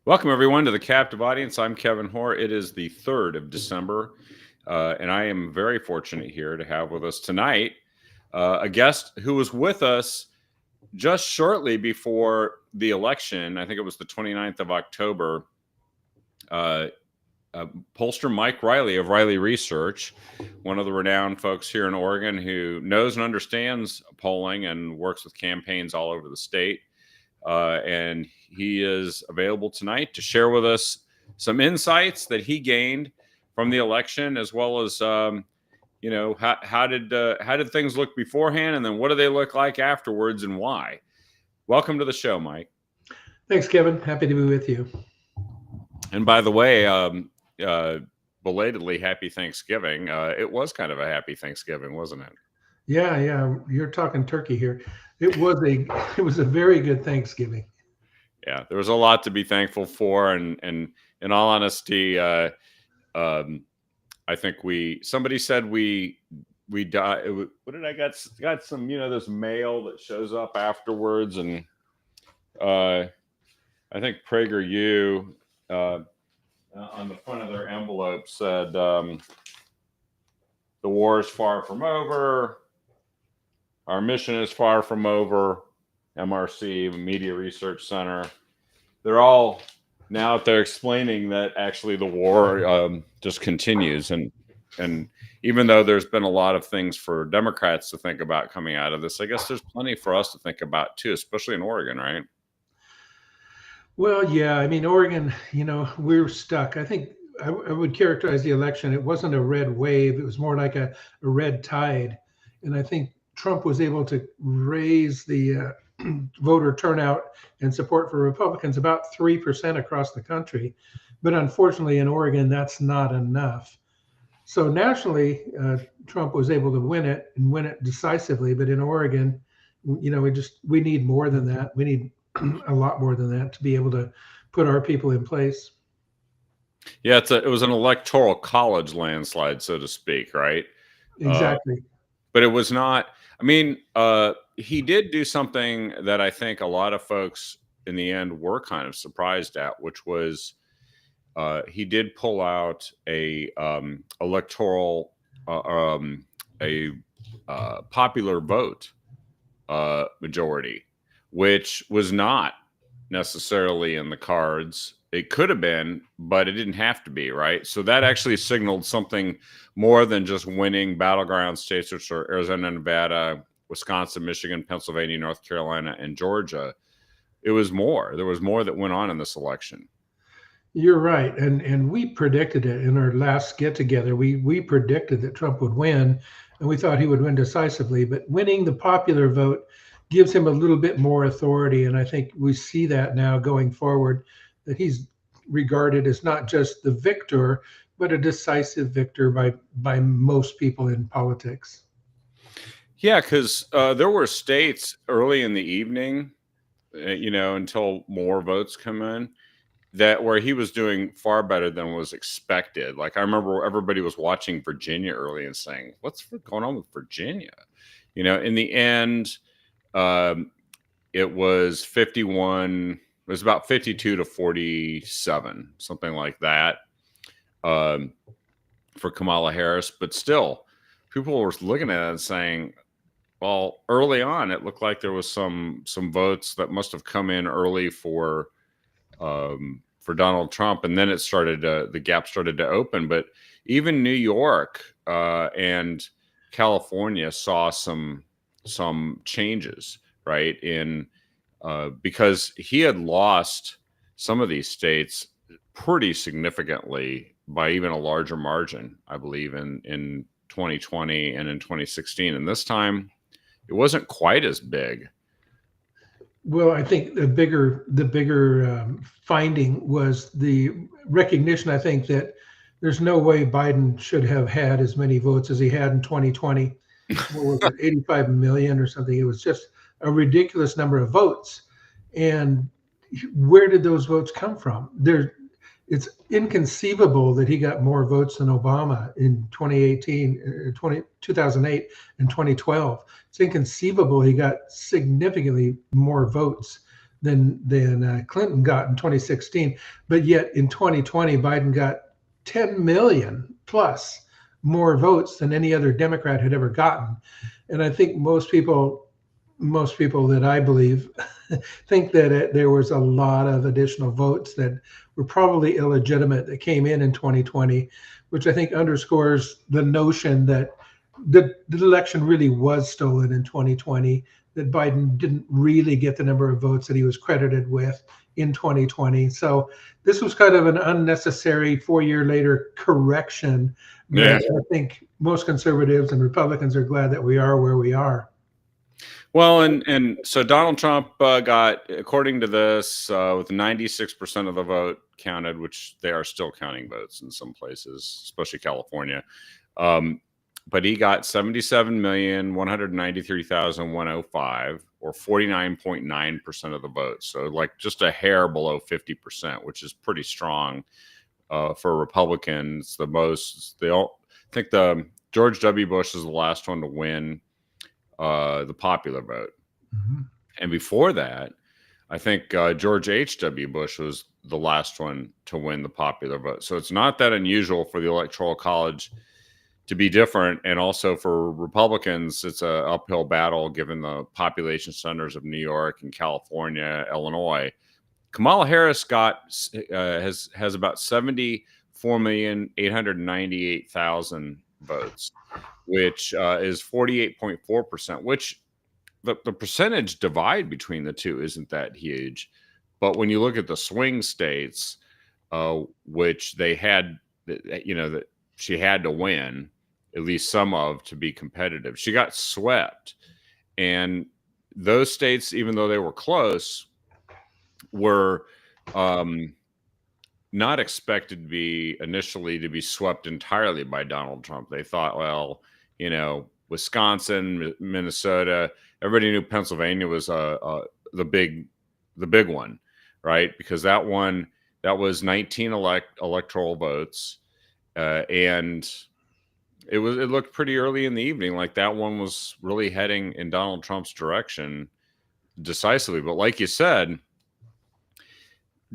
Welcome, everyone, to the Captive Audience. I'm Kevin Hoare. It is the 3rd of December, and I am very fortunate here to have with us tonight a guest who was with us just shortly before the election. I think it was the 29th of October. Uh, Pollster Mike Riley of Riley Research, one of the renowned folks here in Oregon who knows and understands polling and works with campaigns all over the state. And he is available tonight to share with us some insights that he gained from the election, as well as how did things look beforehand, and then what do they look like afterwards, and why. Welcome to the show, Mike. Thanks, Kevin. Happy to be with you. And by the way, belatedly happy Thanksgiving. It was kind of a happy Thanksgiving, wasn't it? Yeah. You're talking turkey here. It was a very good Thanksgiving. Yeah, there was a lot to be thankful for, and in all honesty, I think somebody said we died. What did I got some this mail that shows up afterwards, and I think PragerU on the front of their envelope said the war is far from over. Our mission is far from over. MRC, Media Research Center. They're all now out there explaining that actually the war just continues. And even though there's been a lot of things for Democrats to think about coming out of this, I guess there's plenty for us to think about too, especially in Oregon, right? Well, yeah. I mean, Oregon, we're stuck. I think I would characterize the election. It wasn't a red wave. It was more like a red tide. And I think Trump was able to raise the voter turnout and support for Republicans about 3% across the country. But unfortunately, in Oregon, that's not enough. So nationally, Trump was able to win it and win it decisively. But in Oregon, we need more than that. We need a lot more than that to be able to put our people in place. Yeah, it was an electoral college landslide, so to speak, right? Exactly. But it was not. I mean, he did do something that I think a lot of folks in the end were kind of surprised at, which was he did pull out a electoral, popular vote majority, which was not necessarily in the cards. It could have been, but it didn't have to be, right? So that actually signaled something more than just winning battleground states, which are Arizona, Nevada, Wisconsin, Michigan, Pennsylvania, North Carolina, and Georgia. It was more. There was more that went on in this election. You're right. And we predicted it in our last get together. We predicted that Trump would win, and we thought he would win decisively. But winning the popular vote gives him a little bit more authority. And I think we see that now going forward, that he's regarded as not just the victor, but a decisive victor by most people in politics. Yeah, because there were states early in the evening, until more votes come in, that where he was doing far better than was expected. Like I remember everybody was watching Virginia early and saying, "What's going on with Virginia?" In the end, it was 51. It was about 52 to 47, something like that, for Kamala Harris. But still, people were looking at it and saying, well, early on, it looked like there was some votes that must have come in early for Donald Trump, and then the gap started to open. But even New York and California saw some changes, right? Because he had lost some of these states pretty significantly by even a larger margin, I believe, in 2020 and in 2016. And this time, it wasn't quite as big. Well, I think the bigger finding was the recognition, I think, that there's no way Biden should have had as many votes as he had in 2020. What was it, 85 million or something? It was just a ridiculous number of votes. And where did those votes come from? It's inconceivable that he got more votes than Obama in 2008 and 2012. It's inconceivable he got significantly more votes than Clinton got in 2016. But yet in 2020, Biden got 10 million plus more votes than any other Democrat had ever gotten. And I think most people that I believe think that there was a lot of additional votes that were probably illegitimate that came in 2020, which I think underscores the notion that the election really was stolen in 2020, that Biden didn't really get the number of votes that he was credited with in 2020. So this was kind of an unnecessary 4 year later correction. Yeah. I think most conservatives and Republicans are glad that we are where we are. Well, and so Donald Trump got, according to this, with 96% of the vote counted, which they are still counting votes in some places, especially California. But he got 77,193,105, or 49.9% of the vote. So like just a hair below 50%, which is pretty strong for Republicans. The most, I think George W. Bush is the last one to win the popular vote. Mm-hmm. And before that, I think George H.W. Bush was the last one to win the popular vote. So it's not that unusual for the Electoral College to be different. And also for Republicans, it's an uphill battle given the population centers of New York and California, Illinois. Kamala Harris has about 74,898,000 votes, which is 48.4%, which the percentage divide between the two isn't that huge. But when you look at the swing states, which they had, that she had to win, at least some of, to be competitive, she got swept. And those states, even though they were close, were not expected to be initially to be swept entirely by Donald Trump. They thought, well, Wisconsin, Minnesota, everybody knew Pennsylvania was the big one, right? Because that was 19 electoral votes, and it looked pretty early in the evening like that one was really heading in Donald Trump's direction decisively. But like you said,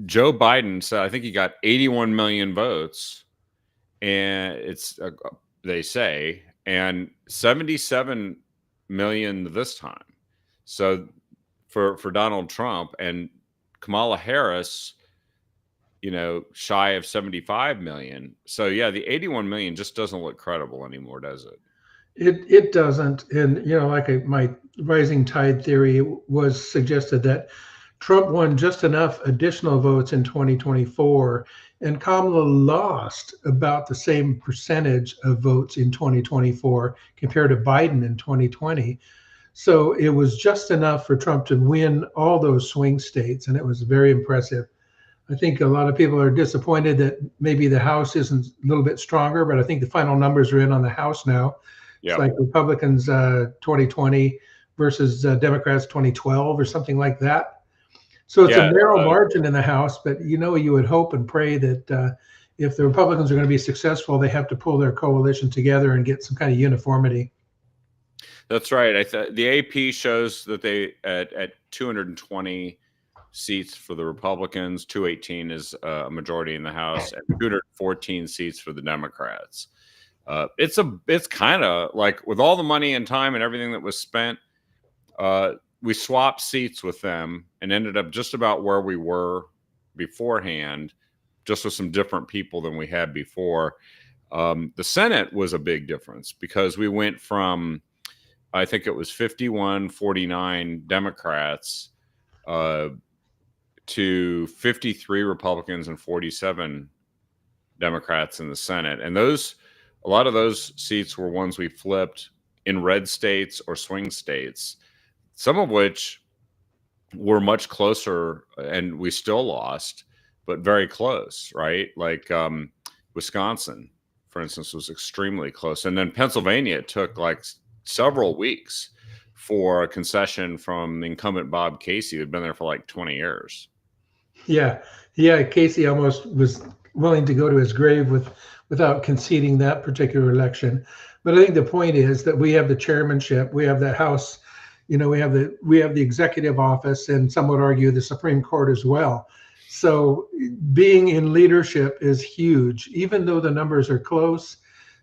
Joe Biden said, I think he got 81 million votes, and it's they say, and 77 million this time. So for Donald Trump, and Kamala Harris, shy of 75 million. So yeah, the 81 million just doesn't look credible anymore, does it? It doesn't. And my rising tide theory was suggested that Trump won just enough additional votes in 2024, and Kamala lost about the same percentage of votes in 2024 compared to Biden in 2020. So it was just enough for Trump to win all those swing states, and it was very impressive. I think a lot of people are disappointed that maybe the House isn't a little bit stronger, but I think the final numbers are in on the House now. Yeah. It's like Republicans 2020 versus Democrats 2012 or something like that. So it's a narrow margin in the House, but you would hope and pray that if the Republicans are going to be successful, they have to pull their coalition together and get some kind of uniformity. That's right. The AP shows that they at 220 seats for the Republicans, 218 is a majority in the House, and 214 seats for the Democrats. It's kind of like, with all the money and time and everything that was spent, we swapped seats with them and ended up just about where we were beforehand, just with some different people than we had before. The Senate was a big difference because we went from, I think it was 51-49 Democrats to 53 Republicans and 47 Democrats in the Senate. And a lot of those seats were ones we flipped in red states or swing states, some of which were much closer, and we still lost, but very close, right? Like Wisconsin, for instance, was extremely close. And then Pennsylvania, it took like several weeks for a concession from the incumbent Bob Casey, who had been there for like 20 years. Yeah. Casey almost was willing to go to his grave without conceding that particular election. But I think the point is that we have the chairmanship, we have the House, we have the executive office, and some would argue the Supreme Court as well. So being in leadership is huge. Even though the numbers are close,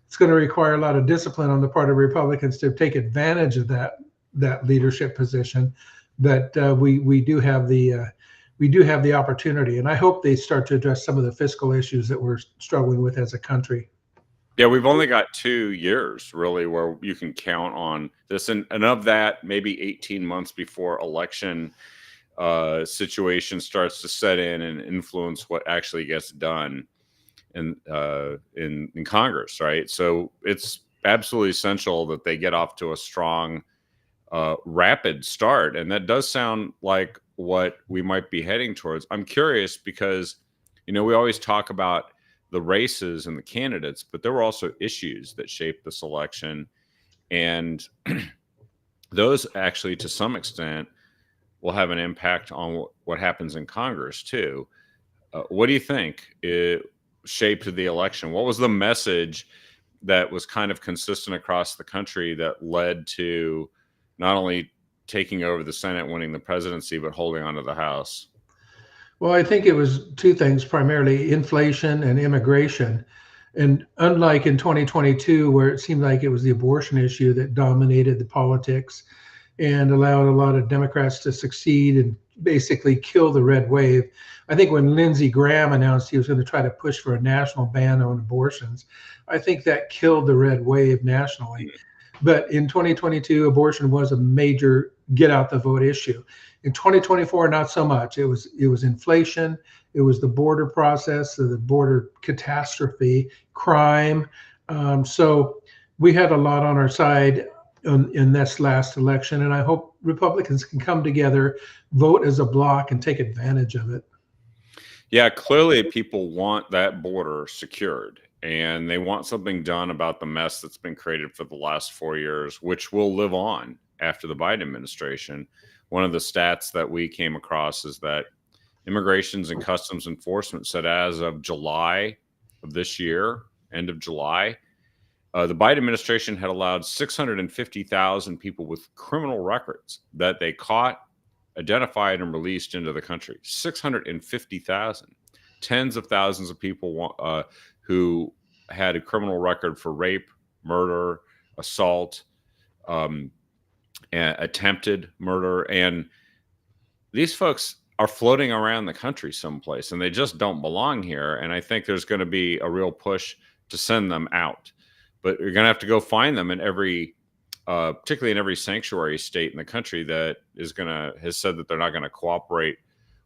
it's going to require a lot of discipline on the part of Republicans to take advantage of that leadership position. But we do have the opportunity, and I hope they start to address some of the fiscal issues that we're struggling with as a country. Yeah, we've only got 2 years really where you can count on this, and of that, maybe 18 months before election situation starts to set in and influence what actually gets done in Congress, right? So it's absolutely essential that they get off to a strong, rapid start, and that does sound like what we might be heading towards. I'm curious because we always talk about the races and the candidates, but there were also issues that shaped this election, and those actually, to some extent, will have an impact on what happens in Congress too. What do you think it shaped the election? What was the message that was kind of consistent across the country that led to not only taking over the Senate, winning the presidency, but holding on to the House? Well, I think it was two things, primarily inflation and immigration. And unlike in 2022, where it seemed like it was the abortion issue that dominated the politics and allowed a lot of Democrats to succeed and basically kill the red wave. I think when Lindsey Graham announced he was going to try to push for a national ban on abortions, I think that killed the red wave nationally. But in 2022, abortion was a major get out the vote issue. In 2024, not so much. It was inflation, it was the border process, the border catastrophe, crime. So we had a lot on our side in this last election, and I hope Republicans can come together, vote as a bloc, and take advantage of it. Yeah, clearly people want that border secured, and they want something done about the mess that's been created for the last 4 years, which will live on after the Biden administration. One of the stats that we came across is that Immigrations and Customs Enforcement said as of July of this year, end of July, the Biden administration had allowed 650,000 people with criminal records that they caught, identified, and released into the country. 650,000. Tens of thousands of people who had a criminal record for rape, murder, assault, and attempted murder. And these folks are floating around the country someplace, and they just don't belong here. And I think there's going to be a real push to send them out. But you're going to have to go find them in every, particularly in every sanctuary state in the country that has said that they're not going to cooperate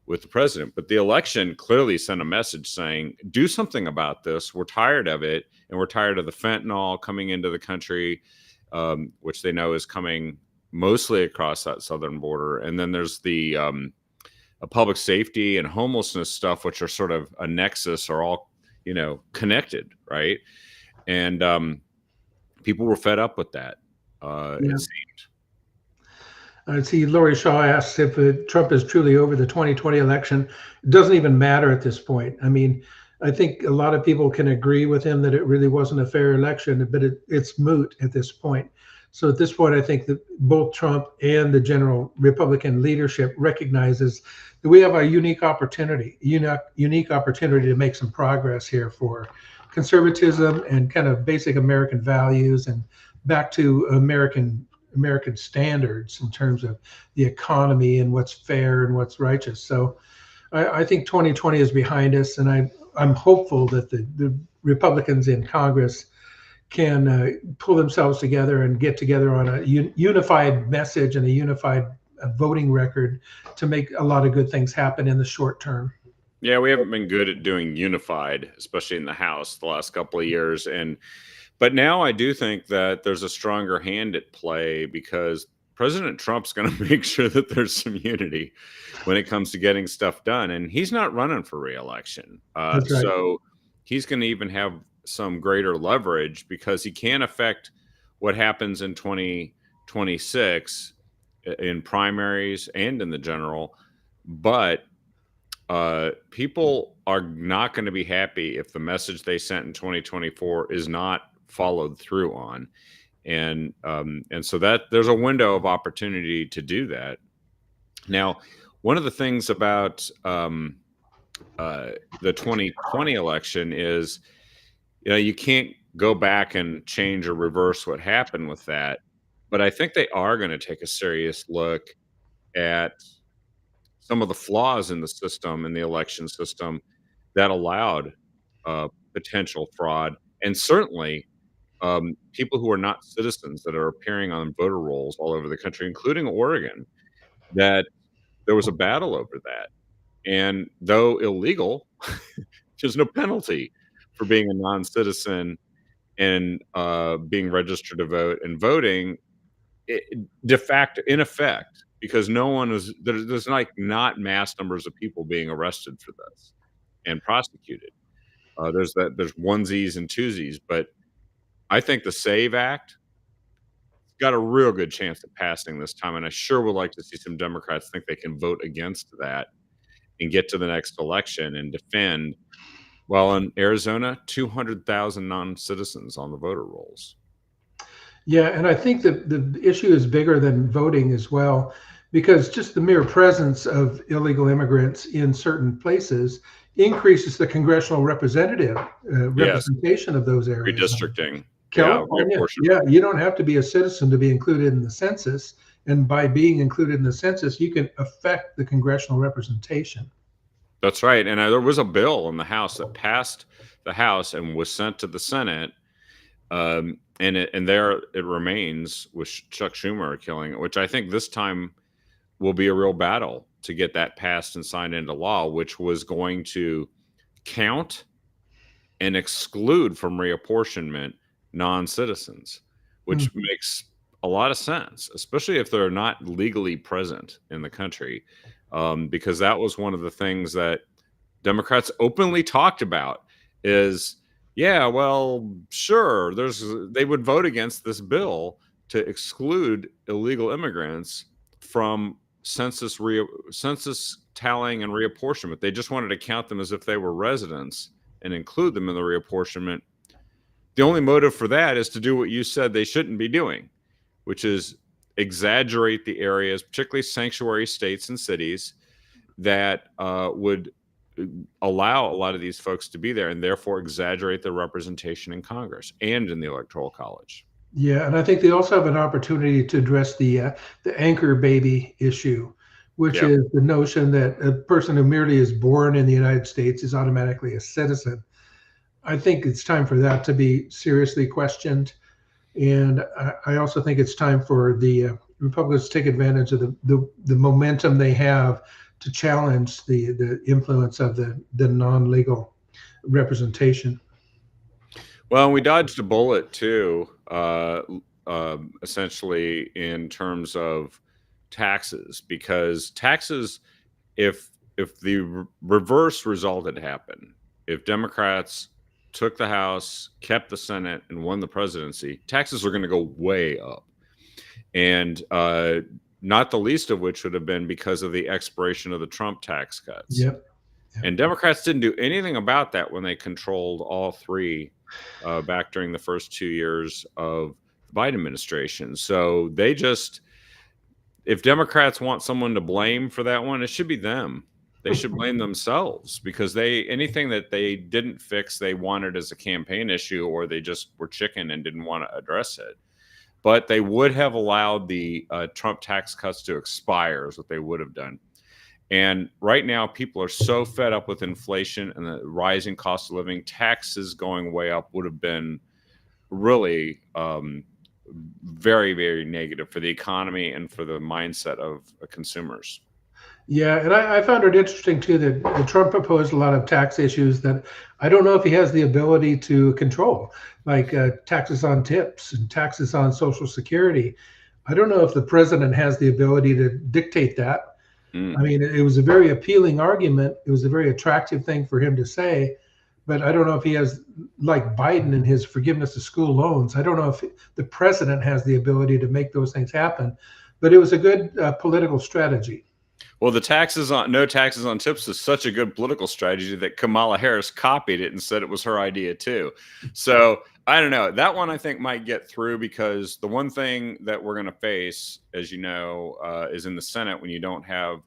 with the president. But the election clearly sent a message saying, do something about this. We're tired of it. And we're tired of the fentanyl coming into the country, which they know is coming mostly across that southern border. And then there's the public safety and homelessness stuff, which are sort of a nexus, are all, connected, right? And people were fed up with that, it seemed. See, Lori Shaw asks if Trump is truly over the 2020 election. It doesn't even matter at this point. I mean, I think a lot of people can agree with him that it really wasn't a fair election, but it's moot at this point. So at this point, I think that both Trump and the general Republican leadership recognizes that we have a unique opportunity to make some progress here for conservatism and kind of basic American values and back to American standards in terms of the economy and what's fair and what's righteous. So I think 2020 is behind us, and I'm hopeful that the Republicans in Congress can pull themselves together and get together on a unified message and a unified voting record to make a lot of good things happen in the short term. Yeah, we haven't been good at doing unified, especially in the House, the last couple of years. But now I do think that there's a stronger hand at play because President Trump's going to make sure that there's some unity when it comes to getting stuff done. And he's not running for re-election. That's right. So he's going to even have some greater leverage because he can affect what happens in 2026 in primaries and in the general. But people are not going to be happy if the message they sent in 2024 is not followed through on. And so that there's a window of opportunity to do that. Now, one of the things about the 2020 election is, you can't go back and change or reverse what happened with that. But I think they are going to take a serious look at some of the flaws in the system, in the election system, that allowed potential fraud, and certainly people who are not citizens that are appearing on voter rolls all over the country, including Oregon, that there was a battle over that. And though illegal, there's no penalty for being a non-citizen and being registered to vote and voting, de facto, in effect, because no one is there's like not mass numbers of people being arrested for this and prosecuted. There's onesies and twosies, but I think the SAVE Act got a real good chance of passing this time, and I sure would like to see some Democrats think they can vote against that and get to the next election and defend. Well, in Arizona, 200,000 non-citizens on the voter rolls. Yeah, and I think that the issue is bigger than voting as well, because just the mere presence of illegal immigrants in certain places increases the congressional representation of those areas. Redistricting. California, you don't have to be a citizen to be included in the census, and by being included in the census, you can affect the congressional representation. That's right, and there was a bill in the House that passed the House and was sent to the Senate. And there it remains with Chuck Schumer killing it, which I think this time will be a real battle to get that passed and signed into law, which was going to count and exclude from reapportionment non-citizens, which makes a lot of sense, especially if they're not legally present in the country, because that was one of the things that Democrats openly talked about is, yeah, well, sure, they would vote against this bill to exclude illegal immigrants from census tallying and reapportionment. They just wanted to count them as if they were residents and include them in the reapportionment. The only motive for that is to do what you said they shouldn't be doing, which is exaggerate the areas, particularly sanctuary states and cities, that would allow a lot of these folks to be there, and therefore exaggerate their representation in Congress and in the Electoral College. Yeah, and I think they also have an opportunity to address the anchor baby issue, which is the notion that a person who merely is born in the United States is automatically a citizen. I think it's time for that to be seriously questioned. And I also think it's time for the Republicans to take advantage of the momentum they have to challenge the influence of the non-legal representation. Well, we dodged a bullet too, essentially in terms of taxes, because taxes, if the reverse result had happened, if Democrats took the House, kept the Senate, and won the presidency, taxes are going to go way up. And not the least of which would have been because of the expiration of the Trump tax cuts. Yep. And Democrats didn't do anything about that when they controlled all three back during the first 2 years of the Biden administration. So they just, if Democrats want someone to blame for that one, it should be them. They should blame themselves, because anything that they didn't fix, they wanted as a campaign issue, or they just were chicken and didn't want to address it. But they would have allowed the Trump tax cuts to expire, is what they would have done. And right now, people are so fed up with inflation and the rising cost of living. Taxes going way up would have been really very, very negative for the economy and for the mindset of consumers. Yeah, and I found it interesting too that Trump proposed a lot of tax issues that I don't know if he has the ability to control, like taxes on tips and taxes on Social Security. I don't know if the president has the ability to dictate that. I mean, it was a very appealing argument. It was a very attractive thing for him to say, but I don't know if he has, like Biden and his forgiveness of school loans, I don't know if the president has the ability to make those things happen, but it was a good political strategy. Well, the taxes on no taxes on tips is such a good political strategy that Kamala Harris copied it and said it was her idea too. So I don't know. That one I think might get through because the one thing that we're going to face, as you know, is in the Senate when you don't have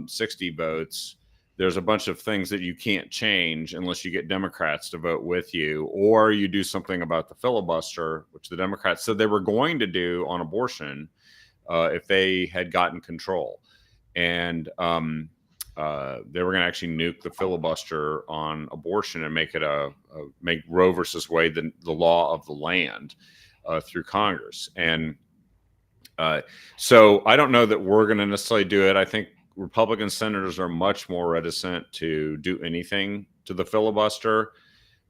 60 votes. There's a bunch of things that you can't change unless you get Democrats to vote with you, or you do something about the filibuster, which the Democrats said they were going to do on abortion if they had gotten control. And they were going to actually nuke the filibuster on abortion and make it make Roe versus Wade the law of the land through Congress. And so I don't know that we're going to necessarily do it. I think Republican senators are much more reticent to do anything to the filibuster.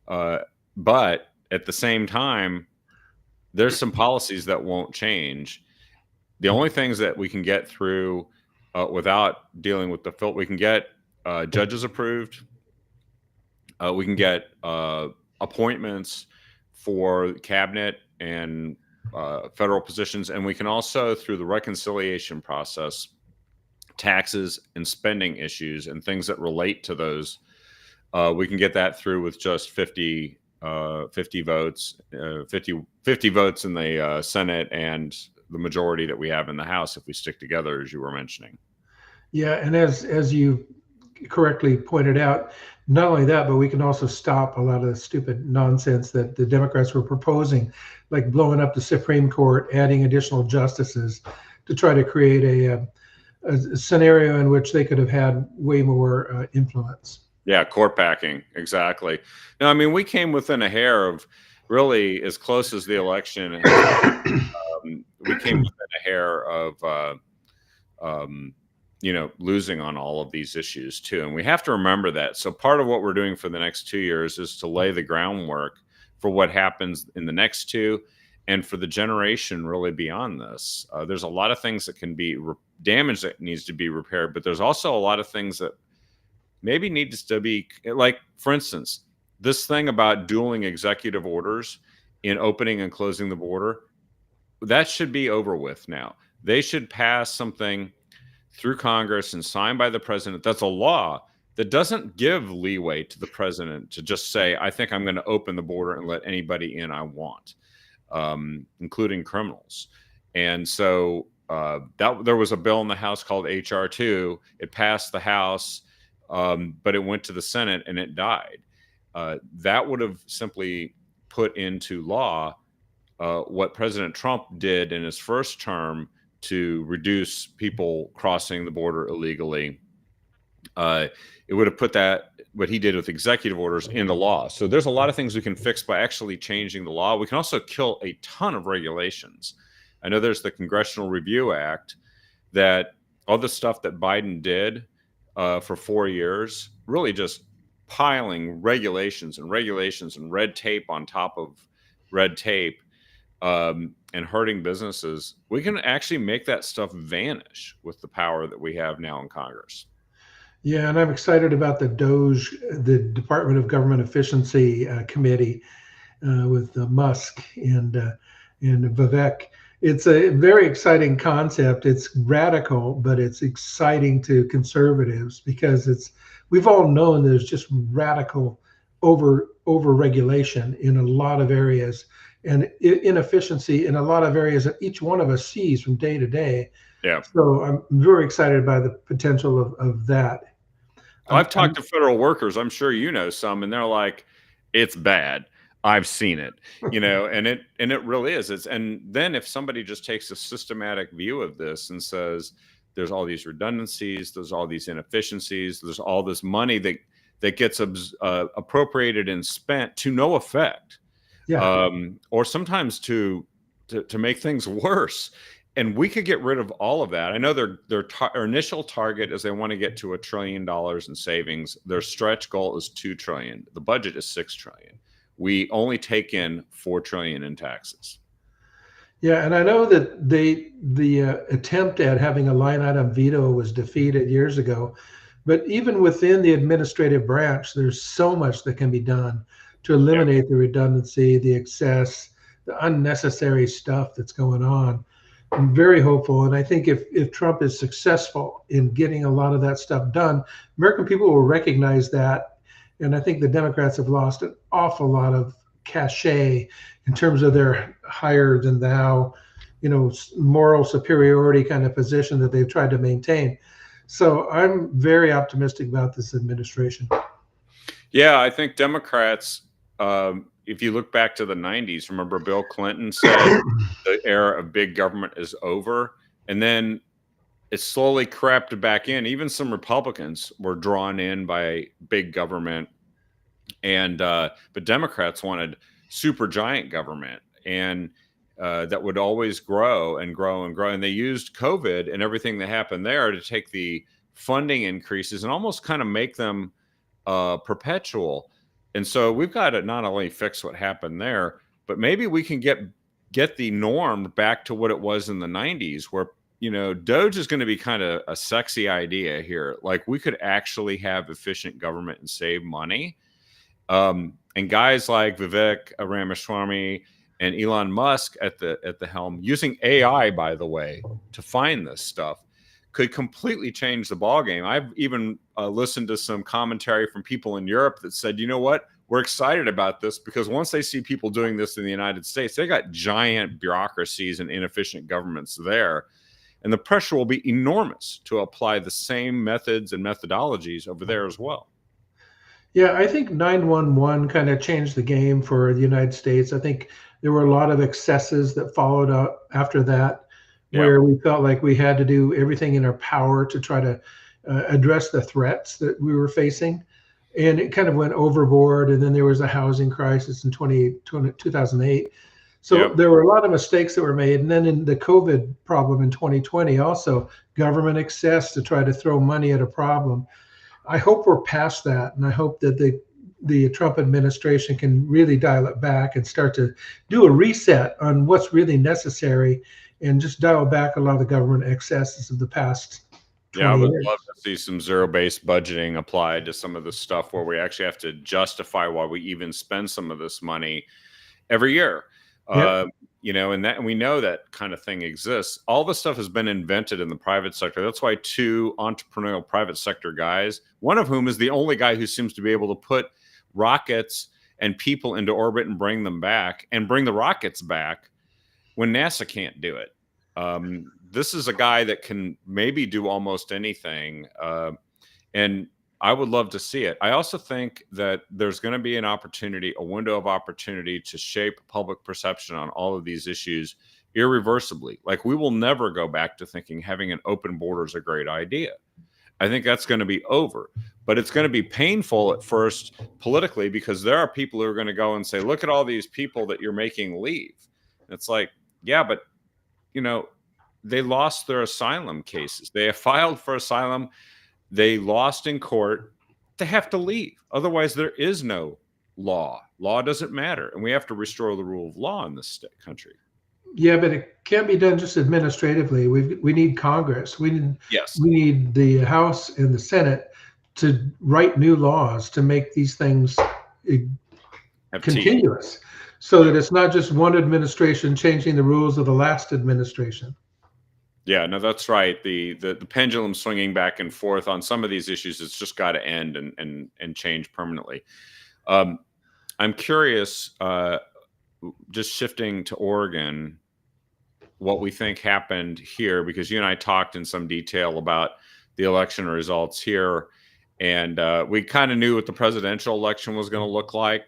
But at the same time, there's some policies that won't change. The only things that we can get through without dealing with the we can get judges approved. We can get appointments for cabinet and federal positions, and we can also, through the reconciliation process, taxes and spending issues and things that relate to those, we can get that through with just 50 votes, 50 votes in the Senate and the majority that we have in the House if we stick together, as you were mentioning. Yeah, and as you correctly pointed out, not only that, but we can also stop a lot of the stupid nonsense that the Democrats were proposing, like blowing up the Supreme Court, adding additional justices to try to create a scenario in which they could have had way more influence. Yeah, court packing, exactly. No, I mean, we came within a hair of really as close as the election. We came within a hair of losing on all of these issues too. And we have to remember that. So part of what we're doing for the next 2 years is to lay the groundwork for what happens in the next two and for the generation really beyond this. There's a lot of things that can be damage that needs to be repaired, but there's also a lot of things that maybe needs to be, like, for instance, this thing about dueling executive orders in opening and closing the border, that should be over with now. They should pass something through Congress and signed by the president. That's a law that doesn't give leeway to the president to just say, I think I'm going to open the border and let anybody in I want, including criminals. And so there was a bill in the House called H.R. 2. It passed the House, but it went to the Senate and it died. That would have simply put into law what President Trump did in his first term to reduce people crossing the border illegally. It would have put that, what he did with executive orders, into law. So there's a lot of things we can fix by actually changing the law. We can also kill a ton of regulations. I know there's the Congressional Review Act, that all the stuff that Biden did for 4 years, really just piling regulations and red tape on top of red tape, and hurting businesses. We can actually make that stuff vanish with the power that we have now in Congress. Yeah, and I'm excited about the DOGE, the Department of Government Efficiency Committee with Musk and Vivek. It's a very exciting concept. It's radical, but it's exciting to conservatives because we've all known there's just radical over regulation in a lot of areas and inefficiency in a lot of areas that each one of us sees from day to day. Yeah. So I'm very excited by the potential of that. I've talked to federal workers. I'm sure you know some, and they're like, it's bad. I've seen it, and it really is. And then if somebody just takes a systematic view of this and says, there's all these redundancies, there's all these inefficiencies, there's all this money that gets appropriated and spent to no effect. Yeah. Or sometimes to make things worse. And we could get rid of all of that. I know their initial target is they want to get to $1 trillion in savings. Their stretch goal is $2 trillion. The budget is $6 trillion. We only take in $4 trillion in taxes. Yeah, and I know that the attempt at having a line item veto was defeated years ago. But even within the administrative branch, there's so much that can be done to eliminate the redundancy, the excess, the unnecessary stuff that's going on. I'm very hopeful. And I think if Trump is successful in getting a lot of that stuff done, American people will recognize that. And I think the Democrats have lost an awful lot of cachet in terms of their higher than thou, moral superiority kind of position that they've tried to maintain. So I'm very optimistic about this administration. Yeah, I think Democrats, if you look back to the 90s, remember Bill Clinton said the era of big government is over. And then it slowly crept back in. Even some Republicans were drawn in by big government. And but Democrats wanted super giant government, and that would always grow and grow and grow. And they used COVID and everything that happened there to take the funding increases and almost kind of make them perpetual. And so we've got to not only fix what happened there, but maybe we can get the norm back to what it was in the 90s, where Doge is going to be kind of a sexy idea here. Like, we could actually have efficient government and save money. And guys like Vivek Ramaswamy and Elon Musk at the helm, using AI, by the way, to find this stuff, could completely change the ballgame. I've even listened to some commentary from people in Europe that said, you know what, we're excited about this because once they see people doing this in the United States, they got giant bureaucracies and inefficient governments there. And the pressure will be enormous to apply the same methods and methodologies over there as well. Yeah, I think 911 kind of changed the game for the United States. I think there were a lot of excesses that followed up after that, where we felt like we had to do everything in our power to try to address the threats that we were facing. And it kind of went overboard. And then there was a housing crisis in 2008. So there were a lot of mistakes that were made. And then in the COVID problem in 2020, also government excess to try to throw money at a problem. I hope we're past that, and I hope that the Trump administration can really dial it back and start to do a reset on what's really necessary, and just dial back a lot of the government excesses of the past 20 I would years. love to see some zero-based budgeting applied to some of the stuff where we actually have to justify why we even spend some of this money every year. And we know that kind of thing exists. All this stuff has been invented in the private sector. That's why two entrepreneurial private sector guys, one of whom is the only guy who seems to be able to put rockets and people into orbit and bring them back and bring the rockets back when NASA can't do it. This is a guy that can maybe do almost anything. And I would love to see it. I also think that there's going to be an opportunity, a window of opportunity to shape public perception on all of these issues irreversibly. Like, we will never go back to thinking having an open border is a great idea. I think that's going to be over, but it's going to be painful at first politically, because there are people who are going to go and say, look at all these people that you're making leave. And it's like, yeah, but they lost their asylum cases. They have filed for asylum. They lost in court. They have to leave. Otherwise, there is no law. Law doesn't matter. And we have to restore the rule of law in this country. Yeah, but it can't be done just administratively. We need Congress. We need the House and the Senate to write new laws to make these things continuous, so that it's not just one administration changing the rules of the last administration. Yeah, no, that's right. The pendulum swinging back and forth on some of these issues, it's just got to end and change permanently. I'm curious, just shifting to Oregon, what we think happened here, because you and I talked in some detail about the election results here, and we kind of knew what the presidential election was going to look like.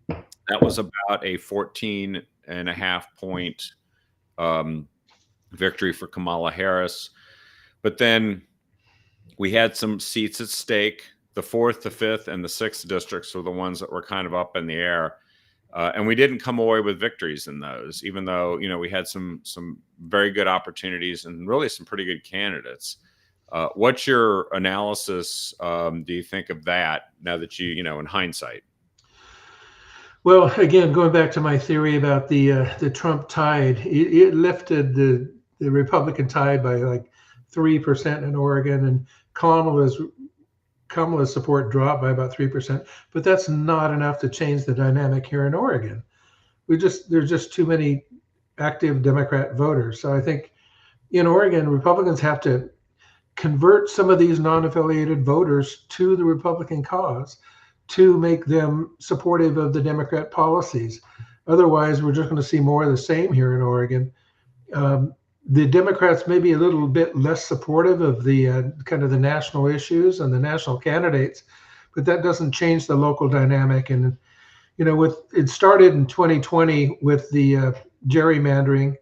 That was about a 14.5 point victory for Kamala Harris. But then we had some seats at stake. The 4th, the 5th, and the 6th districts were the ones that were kind of up in the air. And we didn't come away with victories in those, even though, we had some very good opportunities and really some pretty good candidates. What's your analysis, do you think, of that now that in hindsight? Well, again, going back to my theory about the Trump tide, it lifted the Republican tide by like 3% in Oregon, and Kamala's support dropped by about 3%. But that's not enough to change the dynamic here in Oregon. There's just too many active Democrat voters. So I think in Oregon, Republicans have to convert some of these non-affiliated voters to the Republican cause to make them supportive of the Democrat policies. Otherwise, we're just going to see more of the same here in Oregon. The Democrats may be a little bit less supportive of the kind of the national issues and the national candidates, but that doesn't change the local dynamic. And with it started in 2020 with the gerrymandering,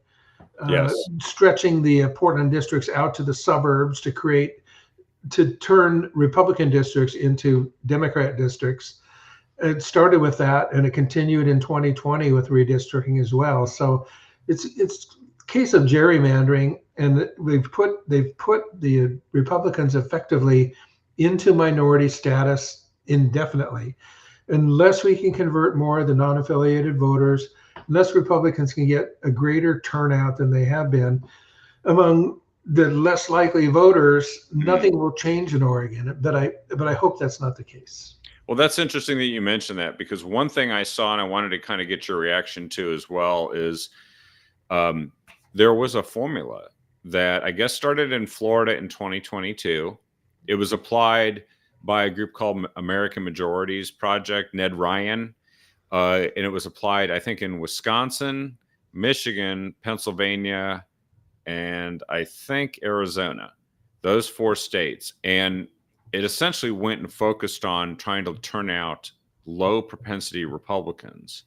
Yes. stretching the Portland districts out to the suburbs to turn Republican districts into Democrat districts. It started with that, and it continued in 2020 with redistricting as well. So it's a case of gerrymandering, and they've put the Republicans effectively into minority status indefinitely, unless we can convert more of the non-affiliated voters, unless Republicans can get a greater turnout than they have been among the less likely voters. Nothing will change in Oregon, but I hope that's not the case. Well, that's interesting that you mentioned that, because one thing I saw and I wanted to kind of get your reaction to as well is there was a formula that I guess started in Florida in 2022. It was applied by a group called American Majorities Project, Ned Ryan. And it was applied, I think, in Wisconsin, Michigan, Pennsylvania, and I think Arizona, those 4 states. And it essentially went and focused on trying to turn out low propensity Republicans,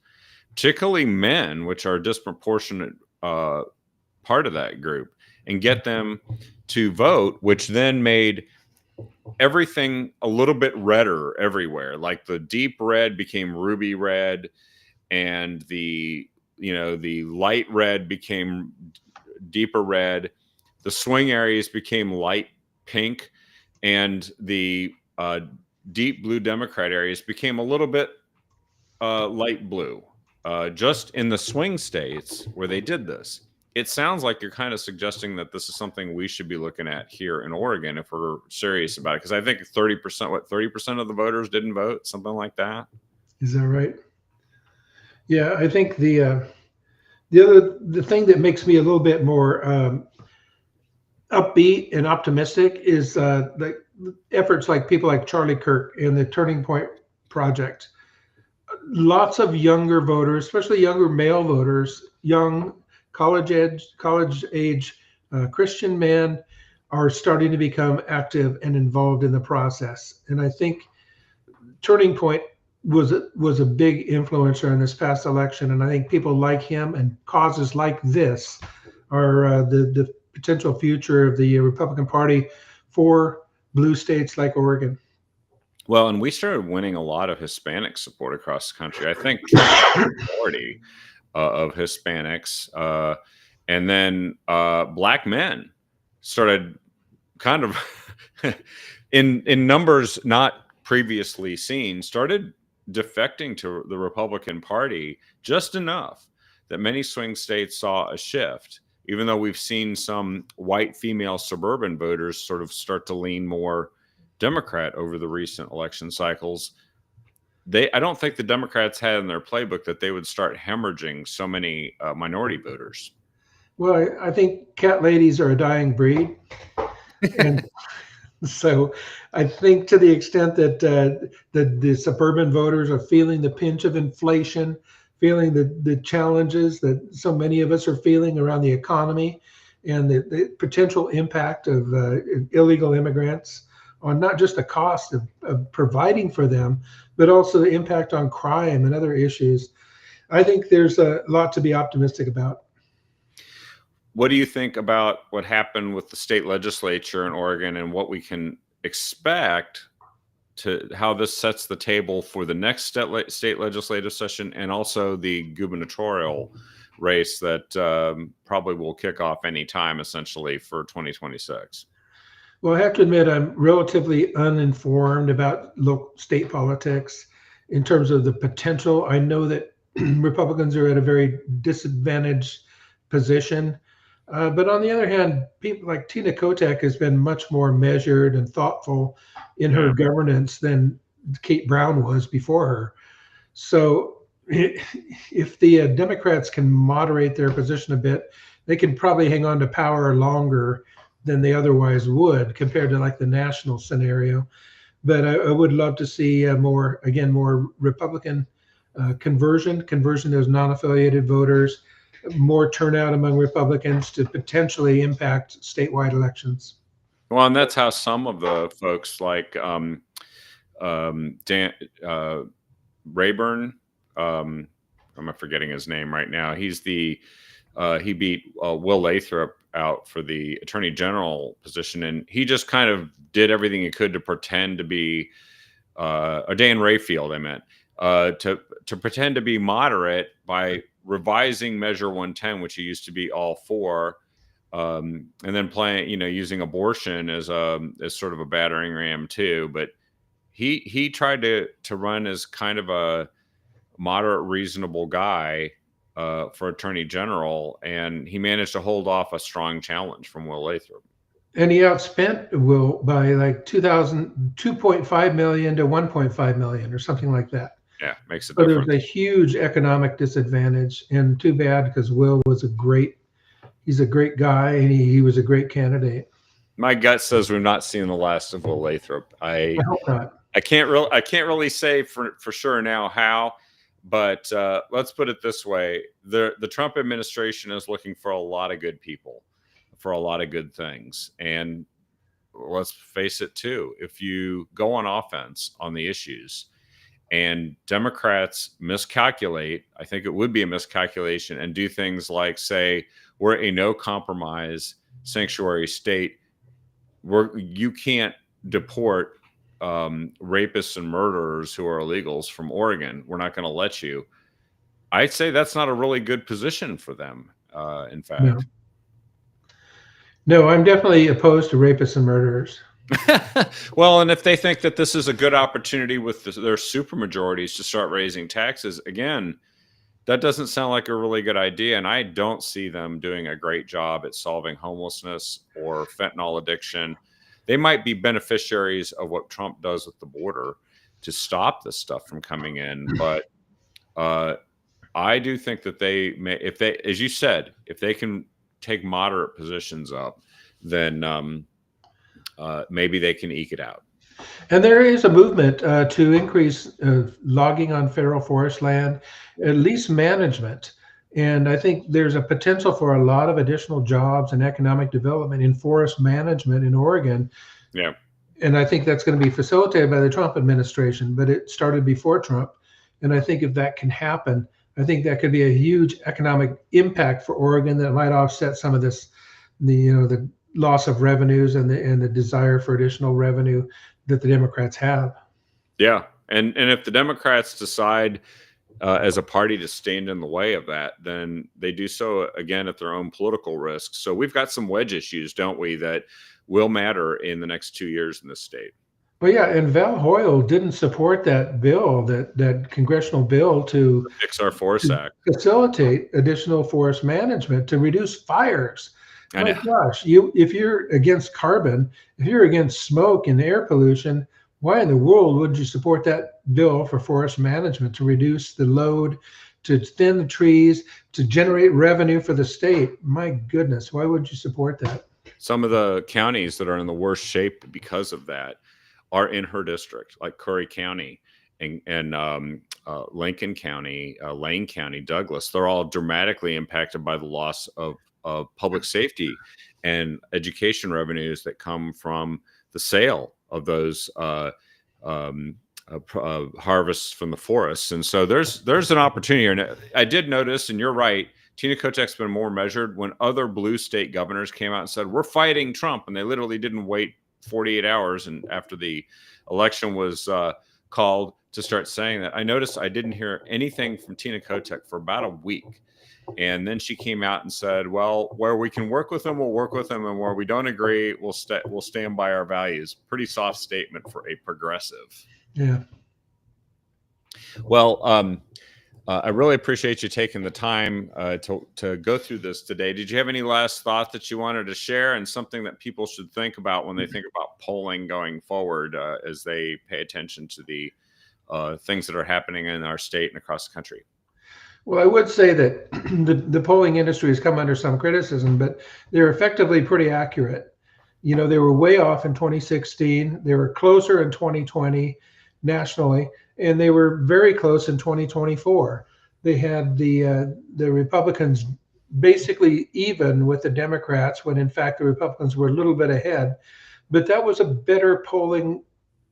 particularly men, which are a disproportionate part of that group, and get them to vote, which then made everything a little bit redder everywhere. Like the deep red became ruby red, and the light red became deeper red. The swing areas became light pink, and the deep blue Democrat areas became a little bit light blue. Just in the swing states where they did this. It sounds like you're kind of suggesting that this is something we should be looking at here in Oregon if we're serious about it. Because I think 30% of the voters didn't vote, something like that. Is that right? Yeah, I think the thing that makes me a little bit more upbeat and optimistic is the efforts like people like Charlie Kirk and the Turning Point Project. Lots of younger voters, especially younger male voters, young college age Christian men, are starting to become active and involved in the process. And I think Turning Point was a big influencer in this past election. And I think people like him and causes like this are the potential future of the Republican Party for blue states like Oregon. Well, and we started winning a lot of Hispanic support across the country. I think the majority of Hispanics, and then Black men started kind of in numbers not previously seen, started defecting to the Republican Party just enough that many swing states saw a shift, even though we've seen some white female suburban voters sort of start to lean more Democrat over the recent election cycles. I don't think the Democrats had in their playbook that they would start hemorrhaging so many minority voters. Well, I think cat ladies are a dying breed. And so I think to the extent that the suburban voters are feeling the pinch of inflation, feeling the challenges that so many of us are feeling around the economy and the potential impact of illegal immigrants on not just the cost of providing for them, but also the impact on crime and other issues. I think there's a lot to be optimistic about. What do you think about what happened with the state legislature in Oregon and what we can expect to how this sets the table for the next state legislative session and also the gubernatorial race that probably will kick off any time essentially for 2026? Well, I have to admit, I'm relatively uninformed about local state politics in terms of the potential. I know that Republicans are at a very disadvantaged position. But on the other hand, people like Tina Kotek has been much more measured and thoughtful in her governance than Kate Brown was before her. So if the Democrats can moderate their position a bit, they can probably hang on to power longer than they otherwise would compared to like the national scenario. But I would love to see more Republican conversion of those non-affiliated voters, more turnout among Republicans to potentially impact statewide elections. Well, and that's how some of the folks like Dan Rayburn, I'm forgetting his name right now. He's the he beat Will Lathrop out for the attorney general position, and he just kind of did everything he could to pretend to be or Dan Rayfield, I meant to pretend to be moderate by revising Measure 110, which he used to be all for, and then playing, using abortion as sort of a battering ram too. But he tried to run as kind of a moderate, reasonable guy for attorney general, and he managed to hold off a strong challenge from Will Lathrop. And he outspent Will by like 2.5 million to 1.5 million or something like that. Yeah, makes a So difference. there's a huge economic disadvantage, and too bad, because Will was he's a great guy, and he was a great candidate. My gut says we've not seen the last of Will Lathrop. I hope not. I can't really say for sure now how, but let's put it this way: the Trump administration is looking for a lot of good people, for a lot of good things, and let's face it too. If you go on offense on the issues, and Democrats miscalculate, I think it would be a miscalculation, and do things like say we're a no compromise sanctuary state, where you can't deport rapists and murderers who are illegals from Oregon. We're not going to let you. I'd say that's not a really good position for them. In fact, no, I'm definitely opposed to rapists and murderers. Well, and if they think that this is a good opportunity with their supermajorities to start raising taxes again, that doesn't sound like a really good idea. And I don't see them doing a great job at solving homelessness or fentanyl addiction. They might be beneficiaries of what Trump does with the border to stop this stuff from coming in. But I do think that they may, if they, as you said, if they can take moderate positions up, then maybe they can eke it out. And there is a movement to increase logging on federal forest land, at least management. And I think there's a potential for a lot of additional jobs and economic development in forest management in Oregon. Yeah. And I think that's going to be facilitated by the Trump administration, but it started before Trump. And I think if that can happen, I think that could be a huge economic impact for Oregon that might offset some of this, the loss of revenues and the desire for additional revenue that the Democrats have. Yeah. And if the Democrats decide as a party to stand in the way of that, then they do so again at their own political risk. So we've got some wedge issues, don't we, that will matter in the next 2 years in this state. Well, yeah, and Val Hoyle didn't support that bill, that congressional bill to fix our Forest Act, facilitate additional forest management to reduce fires. I My know. gosh, if you're against carbon, if you're against smoke and air pollution, why in the world would you support that bill for forest management to reduce the load, to thin the trees, to generate revenue for the state? My goodness, why would you support that? Some of the counties that are in the worst shape because of that are in her district, like Curry County and Lincoln County, Lane County, Douglas. They're all dramatically impacted by the loss of public safety and education revenues that come from the sale of those harvests from the forests. And so there's an opportunity. And I did notice, and you're right, Tina Kotek's been more measured when other blue state governors came out and said, we're fighting Trump. And they literally didn't wait 48 hours and after the election was called to start saying that. I noticed I didn't hear anything from Tina Kotek for about a week. And then she came out and said, well, where we can work with them, we'll work with them. And where we don't agree, we'll stand by our values. Pretty soft statement for a progressive. Yeah. Well, I really appreciate you taking the time to go through this today. Did you have any last thought that you wanted to share, and something that people should think about when they think about polling going forward as they pay attention to the things that are happening in our state and across the country? Well, I would say that the polling industry has come under some criticism, but they're effectively pretty accurate. You know, they were way off in 2016. They were closer in 2020 nationally, and they were very close in 2024. They had the Republicans basically even with the Democrats, when in fact the Republicans were a little bit ahead. But that was a better polling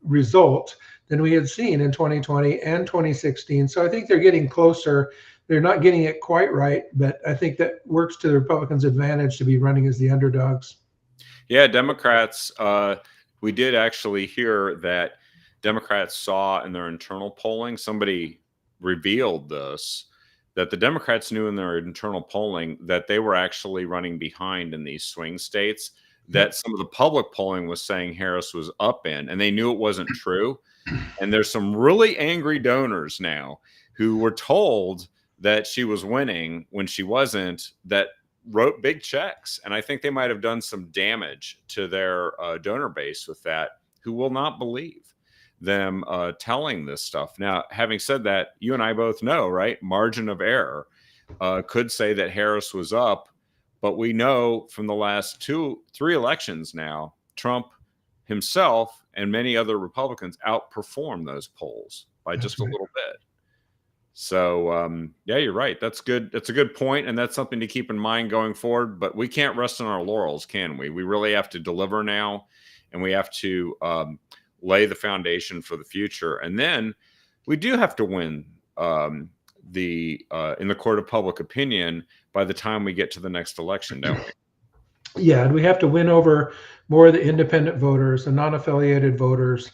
result than we had seen in 2020 and 2016. So I think they're getting closer. They're not getting it quite right, but I think that works to the Republicans' advantage to be running as the underdogs. Yeah, Democrats, we did actually hear that Democrats saw in their internal polling, somebody revealed this, that the Democrats knew in their internal polling that they were actually running behind in these swing states, that some of the public polling was saying Harris was up in, and they knew it wasn't true. And there's some really angry donors now who were told that she was winning when she wasn't, that wrote big checks. And I think they might have done some damage to their donor base with that, who will not believe them telling this stuff. Now, having said that, you and I both know, right? Margin of error could say that Harris was up, but we know from the last 2-3 elections now, Trump himself and many other Republicans outperformed those polls by just a little bit. So yeah, you're right. That's good. That's a good point, and that's something to keep in mind going forward. But we can't rest on our laurels, can we? We really have to deliver now, and we have to lay the foundation for the future. And then we do have to win in the court of public opinion by the time we get to the next election, don't we? Yeah, and we have to win over more of the independent voters, the non-affiliated voters.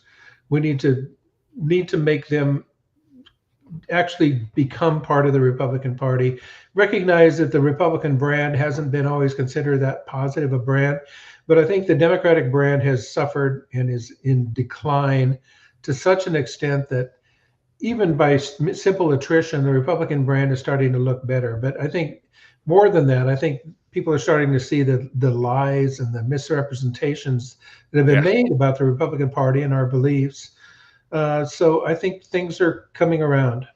We need to make them actually become part of the Republican Party. Recognize that the Republican brand hasn't been always considered that positive a brand, but I think the Democratic brand has suffered and is in decline to such an extent that even by simple attrition, the Republican brand is starting to look better. But I think more than that, I think people are starting to see the lies and the misrepresentations that have been made about the Republican Party and our beliefs. So I think things are coming around.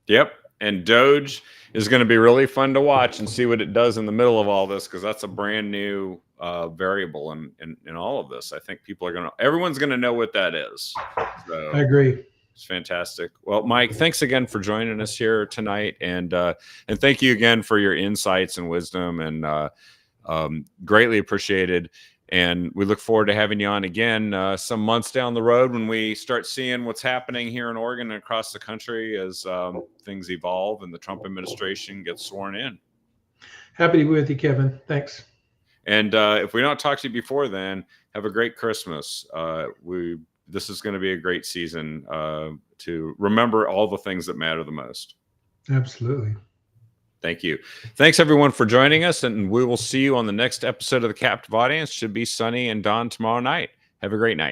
Yep. And Doge is going to be really fun to watch and see what it does in the middle of all this, because that's a brand new variable in all of this. I think everyone's going to know what that is. So I agree. it's fantastic. Well, Mike, thanks again for joining us here tonight, and thank you again for your insights and wisdom, and greatly appreciated. And we look forward to having you on again some months down the road when we start seeing what's happening here in Oregon and across the country as things evolve and the Trump administration gets sworn in. Happy to be with you, Kevin. Thanks. And if we don't talk to you before then, have a great Christmas. This is going to be a great season to remember all the things that matter the most. Absolutely. Thank you. Thanks, everyone, for joining us, and we will see you on the next episode of The Captive Audience. Should be sunny and dawn tomorrow night. Have a great night.